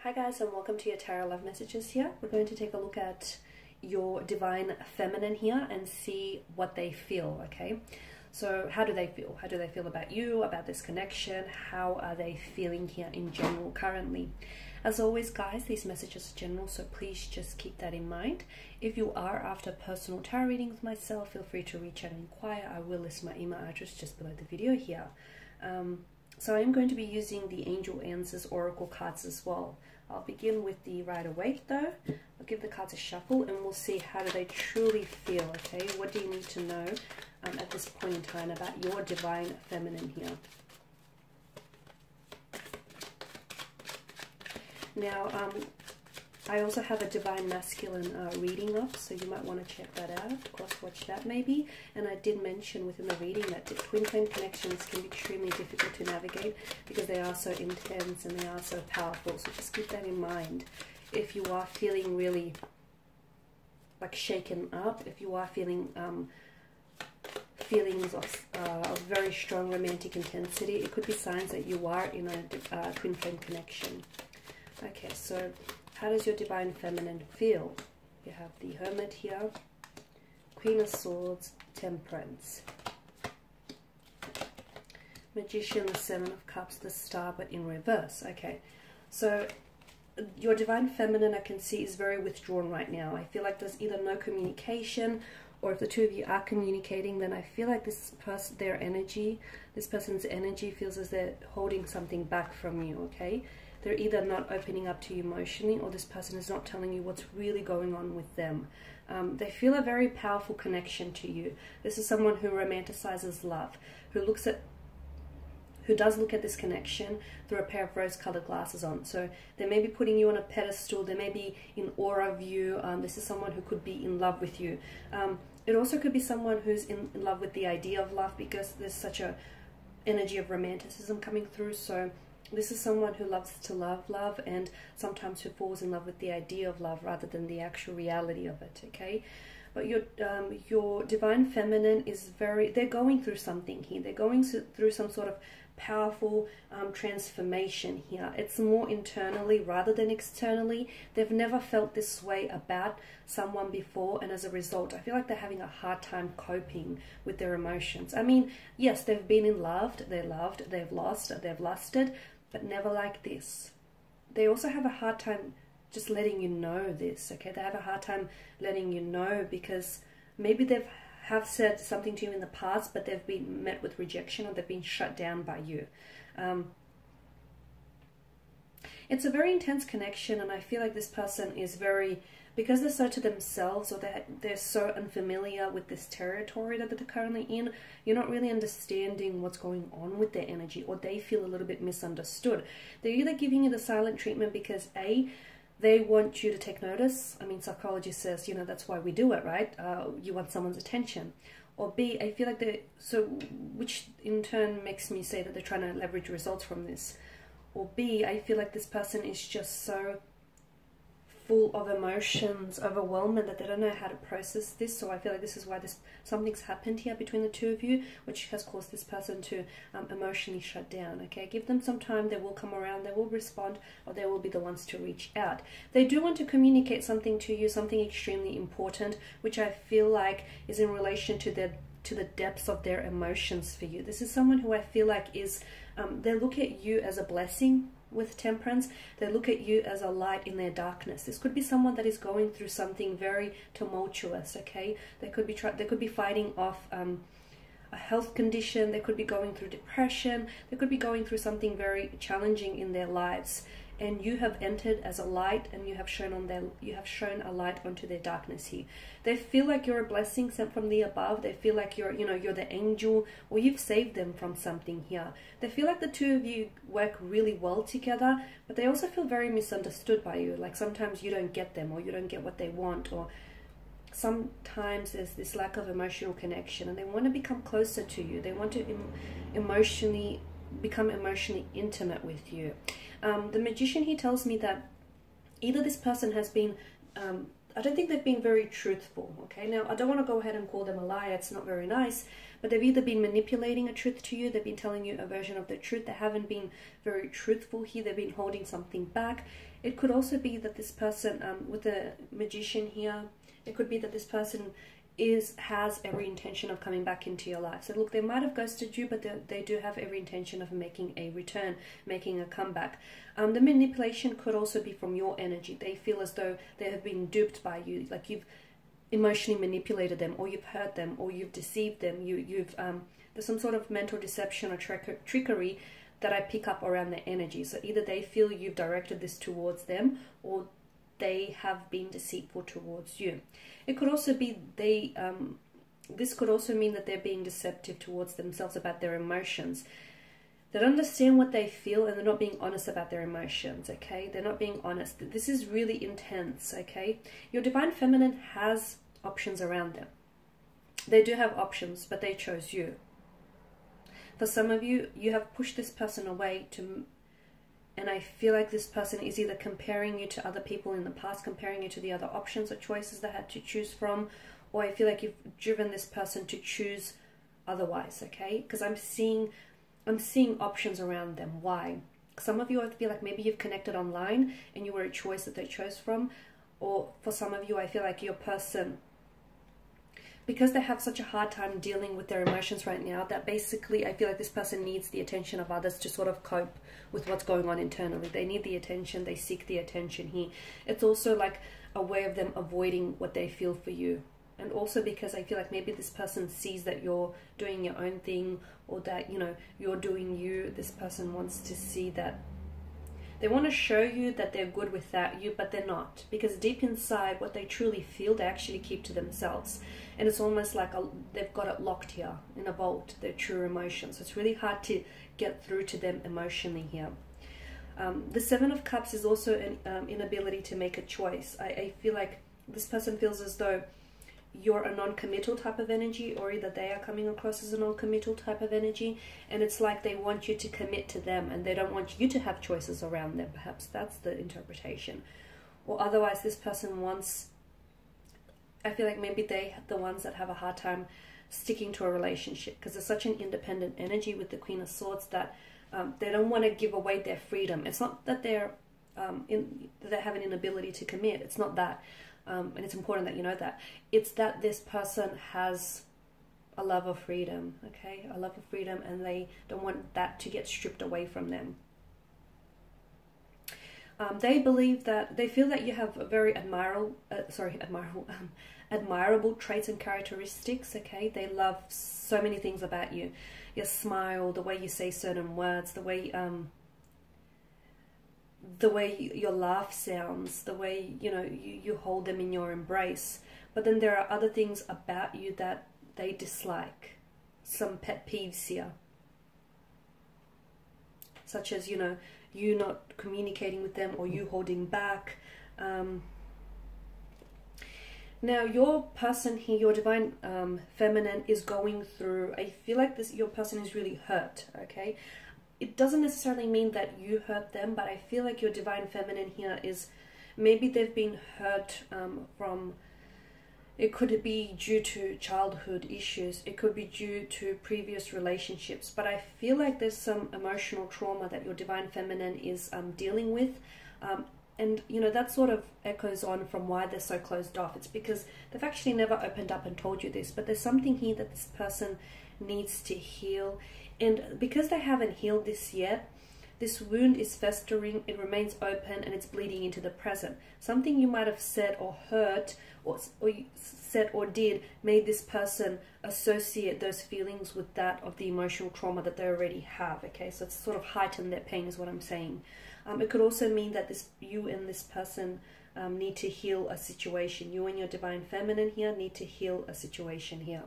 Hi guys, and welcome to your Tarot Love Messages here. We're going to take a look at your Divine Feminine here and see what they feel, okay? So how do they feel? How do they feel about you, about this connection? How are they feeling here in general currently? As always guys, these messages are general, so please just keep that in mind. If you are after personal tarot reading with myself, feel free to reach out and inquire. I will list my email address just below the video here. So I'm going to be using the Angel Answers Oracle cards as well. I'll begin with the Rider-Waite though. I'll give the cards a shuffle and we'll see how do they truly feel, okay? What do you need to know at this point in time about your Divine Feminine here? Now, I also have a Divine Masculine reading up, so you might want to check that out, cross-watch that maybe. And I did mention within the reading that the twin flame connections can be extremely difficult to navigate because they are so intense and they are so powerful. So just keep that in mind. If you are feeling really like shaken up, if you are feeling feelings of very strong romantic intensity, it could be signs that you are in a twin flame connection. Okay, so how does your Divine Feminine feel? You have the Hermit here, Queen of Swords, Temperance, Magician, the Seven of Cups, the Star, but in reverse. Okay, so your Divine Feminine I can see is very withdrawn right now. I feel like there's either no communication, or if the two of you are communicating, then I feel like this person's energy feels as they're holding something back from you, okay? They're either not opening up to you emotionally, or this person is not telling you what's really going on with them. They feel a very powerful connection to you. This is someone who romanticizes love, who does look at this connection through a pair of rose-colored glasses on. So they may be putting you on a pedestal, they may be in awe of you. This is someone who could be in love with you. It also could be someone who's in love with the idea of love, because there's such a energy of romanticism coming through. So this is someone who loves to love and sometimes who falls in love with the idea of love rather than the actual reality of it, okay? But your Divine Feminine is they're going through something here. They're going through some sort of powerful transformation here. It's more internally rather than externally. They've never felt this way about someone before, and as a result I feel like they're having a hard time coping with their emotions. I mean, yes, they've been in love, they've lost, they've lusted, but never like this. They also have a hard time just letting you know this, okay? They have a hard time letting you know because maybe have said something to you in the past, but they've been met with rejection, or they've been shut down by you. It's a very intense connection, and I feel like this person is because they're so to themselves, or they're so unfamiliar with this territory that they're currently in, you're not really understanding what's going on with their energy, or they feel a little bit misunderstood. They're either giving you the silent treatment because A, they want you to take notice. I mean, psychology says, you know, that's why we do it, right? You want someone's attention. Or B, I feel like which in turn makes me say that they're trying to leverage results from this. Or B, I feel like this person is just so full of emotions, overwhelmed, that they don't know how to process this. So I feel like this is why something's happened here between the two of you, which has caused this person to emotionally shut down, okay? Give them some time, they will come around, they will respond, or they will be the ones to reach out. They do want to communicate something to you, something extremely important, which I feel like is in relation to the depths of their emotions for you. This is someone who I feel like they look at you as a blessing. With Temperance, they look at you as a light in their darkness. This could be someone that is going through something very tumultuous, okay? They could be fighting off a health condition. They could be going through depression. They could be going through something very challenging in their lives. And you have entered as a light, and you have shown a light onto their darkness here. They feel like you're a blessing sent from the above. They feel like you're the angel, or you've saved them from something here. They feel like the two of you work really well together, but they also feel very misunderstood by you. Like sometimes you don't get them, or you don't get what they want, or sometimes there's this lack of emotional connection, and they want to become closer to you. They want to become emotionally intimate with you. The Magician, he tells me that either this person has been they've been very truthful. Okay, now I don't want to go ahead and call them a liar. It's not very nice, but they've either been manipulating a truth to you, they've been telling you a version of the truth, they haven't been very truthful here, they've been holding something back. It could also be that this person, with the Magician here, it could be that this person has every intention of coming back into your life. So look, they might have ghosted you, but they do have every intention of making a return, making a comeback. The manipulation could also be from your energy. They feel as though they have been duped by you, like you've emotionally manipulated them, or you've hurt them, or you've deceived them. There's some sort of mental deception or trickery that I pick up around their energy. So either they feel you've directed this towards them, or they have been deceitful towards you. It could also be this could also mean that they're being deceptive towards themselves about their emotions. They don't understand what they feel, and they're not being honest about their emotions, okay? They're not being honest. This is really intense, okay? Your Divine Feminine has options around them. They do have options, but they chose you. For some of you, you have pushed this person away and I feel like this person is either comparing you to other people in the past, comparing you to the other options or choices they had to choose from, or I feel like you've driven this person to choose otherwise, okay? Because I'm seeing options around them. Why? Some of you, I feel like maybe you've connected online and you were a choice that they chose from, or for some of you, I feel like your person, because they have such a hard time dealing with their emotions right now, that basically I feel like this person needs the attention of others to sort of cope with what's going on internally. They need the attention, they seek the attention here. It's also like a way of them avoiding what they feel for you. And also because I feel like maybe this person sees that you're doing your own thing, or that, you know, you're doing you. This person wants to see that. They want to show you that they're good without you, but they're not. Because deep inside, what they truly feel, they actually keep to themselves. And it's almost like they've got it locked here in a vault, their true emotions. So it's really hard to get through to them emotionally here. The Seven of Cups is also an inability to make a choice. I feel like this person feels as though you're a non-committal type of energy, or either they are coming across as a non-committal type of energy, and it's like they want you to commit to them and they don't want you to have choices around them. Perhaps that's the interpretation. Or otherwise this person wants, I feel like maybe they're the ones that have a hard time sticking to a relationship, because there's such an independent energy with the Queen of Swords that they don't want to give away their freedom. It's not that they have an inability to commit. It's not that. And it's important that you know that. It's that this person has a love of freedom, okay? A love of freedom, and they don't want that to get stripped away from them. They believe that, they feel that you have a very admirable traits and characteristics, okay? They love so many things about you. Your smile, the way you say certain words, the way your laugh sounds, the way, you know, you hold them in your embrace. But then there are other things about you that they dislike. Some pet peeves here. Such as, you know, you not communicating with them, or you holding back. Now, your person here, your Divine Feminine, is going through, I feel like your person is really hurt, okay? It doesn't necessarily mean that you hurt them, but I feel like your Divine Feminine here is, maybe they've been hurt from, it could be due to childhood issues, it could be due to previous relationships, but I feel like there's some emotional trauma that your Divine Feminine is dealing with. And, you know, that sort of echoes on from why they're so closed off. It's because they've actually never opened up and told you this, but there's something here that this person needs to heal. And because they haven't healed this yet, this wound is festering, it remains open, and it's bleeding into the present. Something you might have said or heard, or you said or did, made this person associate those feelings with that of the emotional trauma that they already have, okay? So it's sort of heightened their pain is what I'm saying. It could also mean that you and this person need to heal a situation. You and your Divine Feminine here need to heal a situation here.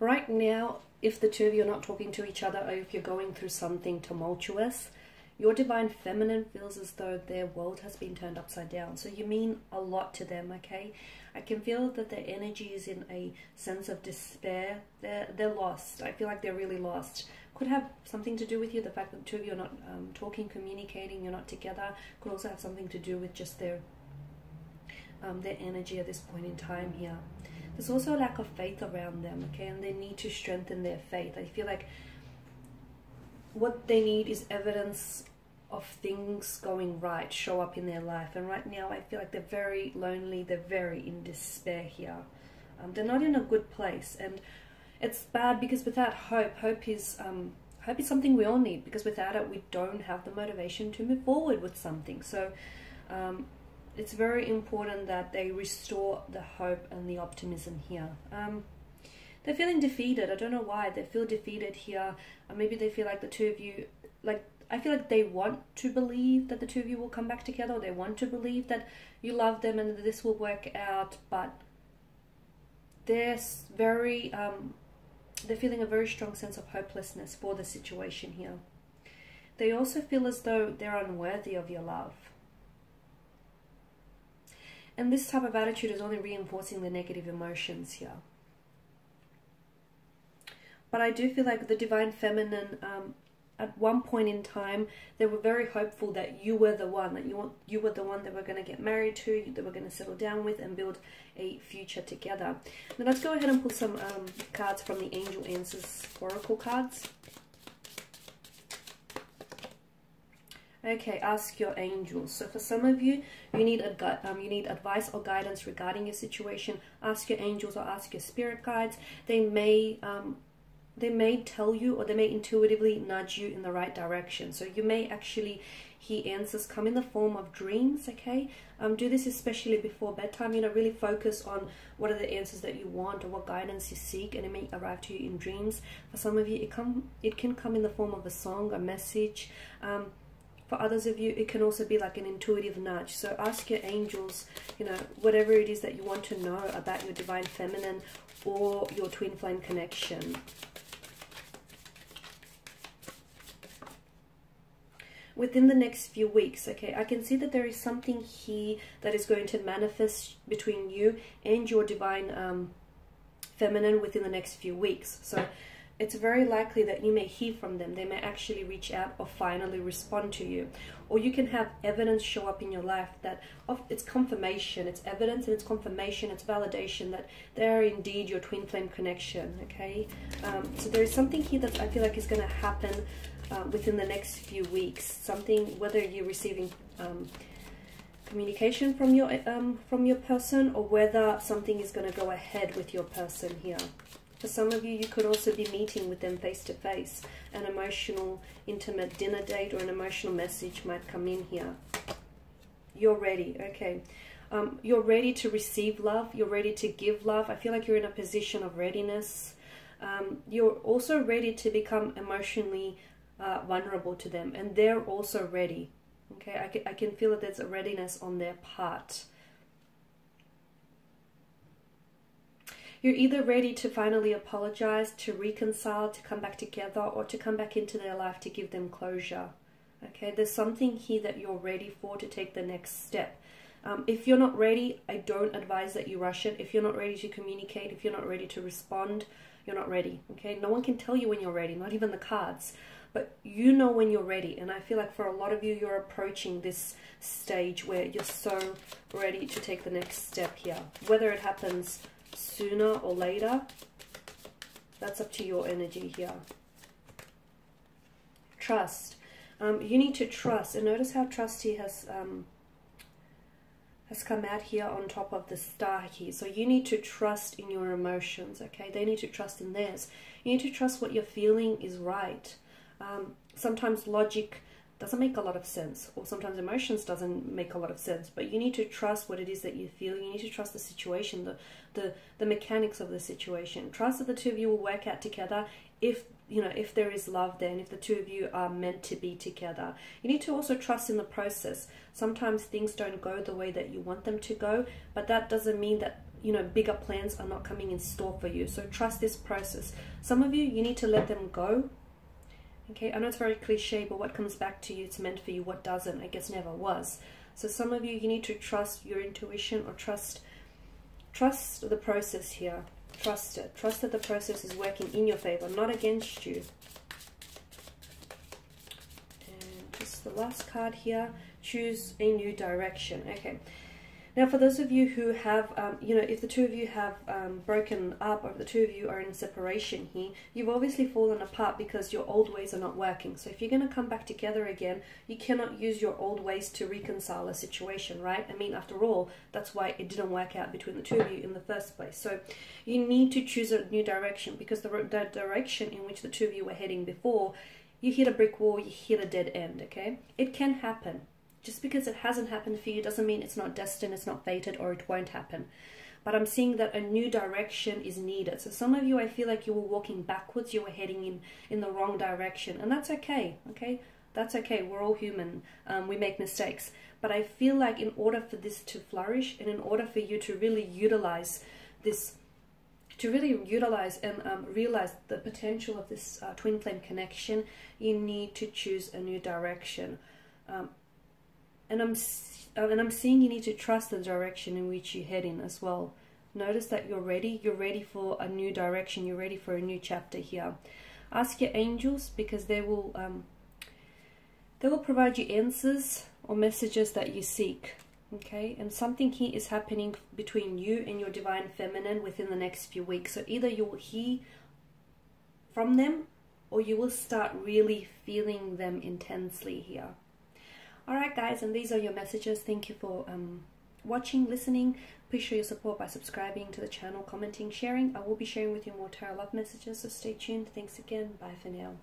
Right now, if the two of you are not talking to each other, or if you're going through something tumultuous, your Divine Feminine feels as though their world has been turned upside down. So you mean a lot to them, okay? I can feel that their energy is in a sense of despair. They're lost. I feel like they're really lost. Could have something to do with you, the fact that the two of you are not talking, communicating, you're not together. Could also have something to do with just their their energy at this point in time here. There's also a lack of faith around them, okay, and they need to strengthen their faith. I feel like what they need is evidence of things going right show up in their life. And right now I feel like they're very lonely, they're very in despair here. They're not in a good place, and it's bad because without hope, hope is something we all need, because without it we don't have the motivation to move forward with something. So it's very important that they restore the hope and the optimism here. They're feeling defeated. I don't know why they feel defeated here. Maybe they feel like the two of you, like, I feel like they want to believe that the two of you will come back together. Or they want to believe that you love them and that this will work out, but they're very, they're feeling a very strong sense of hopelessness for the situation here. They also feel as though they're unworthy of your love. And this type of attitude is only reinforcing the negative emotions here. But I do feel like the Divine Feminine, at one point in time, they were very hopeful that you were the one, that you were the one they were going to get married to, they were going to settle down with and build a future together. Now let's go ahead and pull some cards from the Angel Answers Oracle cards. Okay, ask your angels. So for some of you, you need advice or guidance regarding your situation. Ask your angels or ask your spirit guides. They may tell you, or they may intuitively nudge you in the right direction. So you may actually hear answers come in the form of dreams, okay? Do this especially before bedtime. You know, really focus on what are the answers that you want or what guidance you seek, and it may arrive to you in dreams. For some of you, it can come in the form of a song, a message. For others of you, it can also be like an intuitive nudge. So ask your angels, you know, whatever it is that you want to know about your Divine Feminine or your twin flame connection. Within the next few weeks, okay, I can see that there is something here that is going to manifest between you and your Divine Feminine within the next few weeks. So it's very likely that you may hear from them. They may actually reach out or finally respond to you. Or you can have evidence show up in your life that it's confirmation, it's evidence and it's confirmation, it's validation that they are indeed your twin flame connection, okay? So there is something here that I feel like is going to happen within the next few weeks. Something, whether you're receiving communication from your person, or whether something is going to go ahead with your person here. For some of you, you could also be meeting with them face to face. An emotional, intimate dinner date or an emotional message might come in here. You're ready, okay. You're ready to receive love. You're ready to give love. I feel like you're in a position of readiness. You're also ready to become emotionally vulnerable to them, and they're also ready. Okay, I can feel that there's a readiness on their part. You're either ready to finally apologize, to reconcile, to come back together, or to come back into their life to give them closure. Okay, there's something here that you're ready for to take the next step. If you're not ready, I don't advise that you rush it. If you're not ready to communicate, if you're not ready to respond, you're not ready. Okay, no one can tell you when you're ready, not even the cards. But you know when you're ready. And I feel like for a lot of you, you're approaching this stage where you're so ready to take the next step here. Whether it happens sooner or later, that's up to your energy here. Trust. You need to trust. And notice how trust here has come out here on top of the star here. So you need to trust in your emotions, okay? They need to trust in theirs. You need to trust what you're feeling is right. Sometimes logic doesn't make a lot of sense, or sometimes emotions doesn't make a lot of sense, but you need to trust what it is that you feel. You need to trust the situation, the mechanics of the situation. Trust that the two of you will work out together if, you know, if there is love there, and if the two of you are meant to be together. You need to also trust in the process. Sometimes things don't go the way that you want them to go, but that doesn't mean that, you know, bigger plans are not coming in store for you. So trust this process. Some of you, you need to let them go. Okay, I know it's very cliche, but what comes back to you, it's meant for you. What doesn't, I guess never was. So some of you, you need to trust your intuition, or trust the process here. Trust it. Trust that the process is working in your favor, not against you. And just the last card here, choose a new direction. Okay, Now, for those of you who have, you know, if the two of you have broken up, or if the two of you are in separation here, you've obviously fallen apart because your old ways are not working. So if you're going to come back together again, you cannot use your old ways to reconcile a situation, right? I mean, after all, that's why it didn't work out between the two of you in the first place. So you need to choose a new direction, because the direction in which the two of you were heading before, you hit a brick wall, you hit a dead end, okay? It can happen. Just because it hasn't happened for you doesn't mean it's not destined, it's not fated, or it won't happen. But I'm seeing that a new direction is needed. So some of you, I feel like you were walking backwards, you were heading in the wrong direction. And that's okay, okay? That's okay, we're all human, we make mistakes. But I feel like in order for this to flourish, and in order for you to really utilize this, to really utilize and realize the potential of this twin flame connection, you need to choose a new direction. And I'm seeing you need to trust the direction in which you're heading as well. Notice that you're ready for a new direction, you're ready for a new chapter here. Ask your angels, because they will provide you answers or messages that you seek, okay? And something here is happening between you and your divine feminine within the next few weeks. So either you will hear from them, or you will start really feeling them intensely here. Alright guys, and these are your messages. Thank you for watching, listening. Please show your support by subscribing to the channel, commenting, sharing. I will be sharing with you more tarot love messages, so stay tuned. Thanks again. Bye for now.